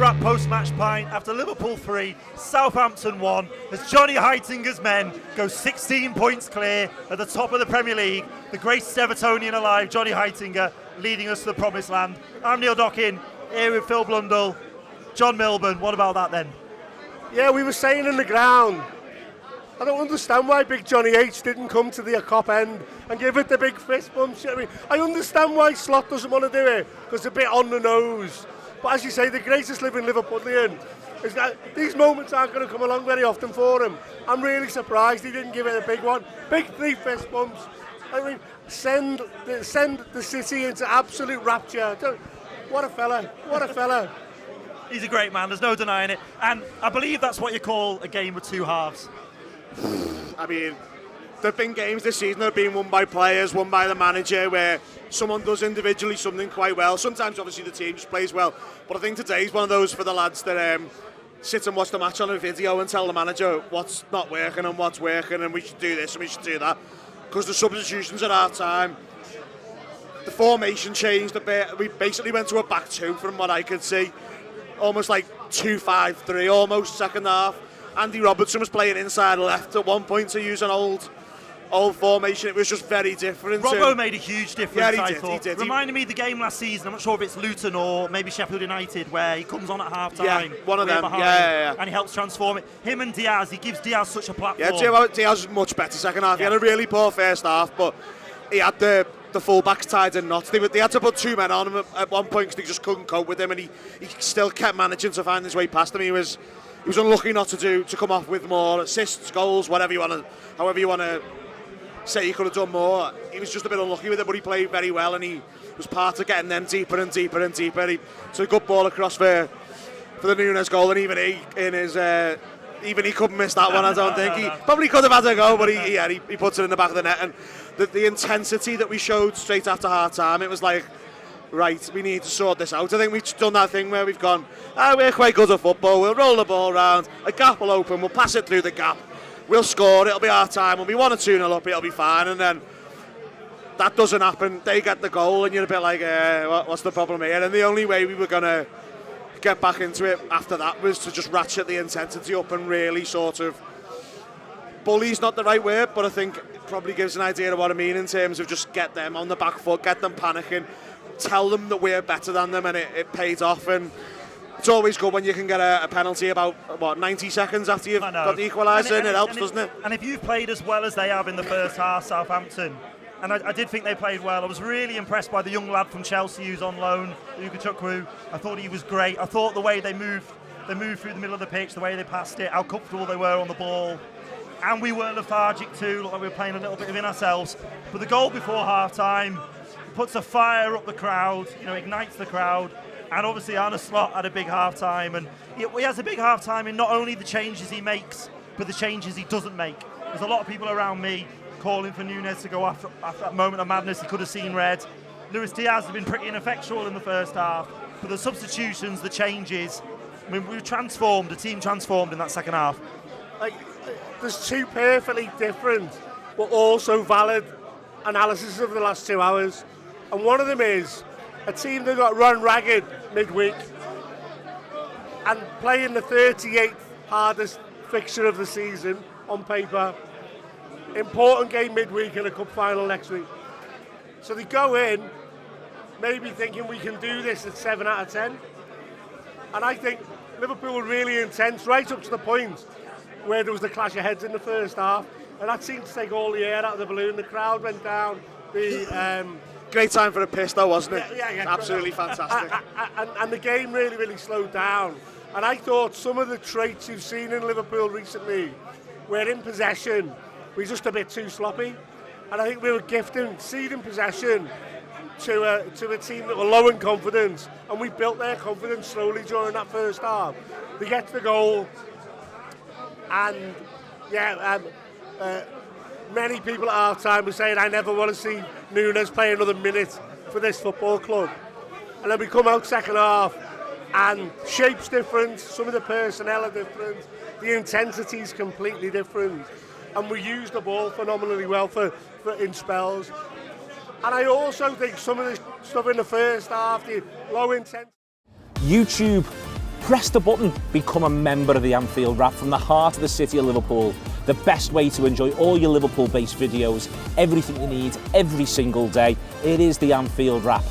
Wrap post-match pint after Liverpool 3, Southampton 1, as Johnny Heitinger's men go 16 points clear at the top of the Premier League. The greatest Evertonian alive, Johnny Heitinger, leading us to the promised land. I'm Neil Dockin, here with Phil Blundell, John Millburn. What about that then? Yeah, we were saying in the ground, I don't understand why big Johnny H didn't come to the cop end and give it the big fist bump. I understand why Slot doesn't want to do it, because it's a bit on the nose. But as you say, the greatest living Liverpudlian, is that these moments aren't going to come along very often for him. I'm really surprised he didn't give it a big one. Big 3 fist bumps. I mean, send the city into absolute rapture. What a fella, what a fella. He's a great man, there's no denying it. And I believe that's what you call a game with two halves. I mean, there have been games this season that have been won by players, won by the manager, where someone does individually something quite well. Sometimes, obviously, the team just plays well. But I think today's one of those for the lads that sit and watch the match on a video and tell the manager what's not working and what's working, and we should do this and we should do that. Because the substitutions at half time, the formation changed a bit. We basically went to a back two from what I could see. Almost like 2-5-3, almost second half. Andy Robertson was playing inside left at one point to use an old formation. It was just very different. Robbo made a huge difference, yeah, I thought. He did. Reminded me of the game last season. I'm not sure if it's Luton or maybe Sheffield United, where he comes on at half-time. Yeah, one of them. Behind, yeah. And he helps transform it. Him and Diaz, he gives Diaz such a platform. Yeah, Diaz was much better second half. Yeah. He had a really poor first half, but he had the full-backs tied in knots. They had to put 2 men on him at one point because they just couldn't cope with him, and he still kept managing to find his way past him. He was unlucky not to come off with more assists, goals, however you want to say he could have done more. He was just a bit unlucky with it, but he played very well, and he was part of getting them deeper and deeper and deeper. He took a good ball across for the Núñez goal, and even he couldn't miss that one. I don't think he probably could have had a go, but he puts it in the back of the net. And the intensity that we showed straight after half time, it was like, right, we need to sort this out. I think we've done that thing where we've gone, we're quite good at football, we'll roll the ball around, a gap will open, we'll pass it through the gap, we'll score, it'll be our time, we'll be 1 or 2-0 up, it'll be fine. And then that doesn't happen, they get the goal, and you're a bit like, what's the problem here? And the only way we were going to get back into it after that was to just ratchet the intensity up and really sort of, bully's not the right word, but I think it probably gives an idea of what I mean in terms of just get them on the back foot, get them panicking, tell them that we're better than them, and it paid off. And it's always good when you can get a penalty about 90 seconds after you've got the equaliser, and it helps, doesn't it? And if you've played as well as they have in the first half, Southampton, and I did think they played well. I was really impressed by the young lad from Chelsea who's on loan, Ukachukwu. I thought he was great. I thought the way they moved through the middle of the pitch, the way they passed it, how comfortable they were on the ball. And we were lethargic too, looked like we were playing a little bit of in ourselves. But the goal before half-time puts a fire up the crowd, ignites the crowd. And obviously Arne Slot had a big half-time. And he has a big half-time in not only the changes he makes, but the changes he doesn't make. There's a lot of people around me calling for Núñez to go after that moment of madness. He could have seen red. Luis Diaz has been pretty ineffectual in the first half. But the substitutions, the changes, I mean, the team transformed in that second half. There's two perfectly different but also valid analysis of the last 2 hours. And one of them is a team that got run ragged midweek and playing the 38th hardest fixture of the season on paper. Important game midweek and a cup final next week. So they go in maybe thinking we can do this at 7 out of 10. And I think Liverpool were really intense right up to the point where there was the clash of heads in the first half, and that seemed to take all the air out of the balloon. The crowd went down. Great time for a piss though, wasn't it? Yeah. Absolutely fantastic. And the game really, really slowed down. And I thought some of the traits you've seen in Liverpool recently, where in possession, we're just a bit too sloppy. And I think we were ceding possession to a team that were low in confidence, and we built their confidence slowly during that first half. They get to the goal, and many people at half-time were saying, I never want to see Núñez play another minute for this football club. And then we come out second half, and shape's different, some of the personnel are different, the intensity's completely different, and we use the ball phenomenally well for in spells. And I also think some of the stuff in the first half, the low intensity. YouTube Press the button, become a member of the Anfield Wrap from the heart of the city of Liverpool. The best way to enjoy all your Liverpool-based videos, everything you need, every single day. It is the Anfield Wrap.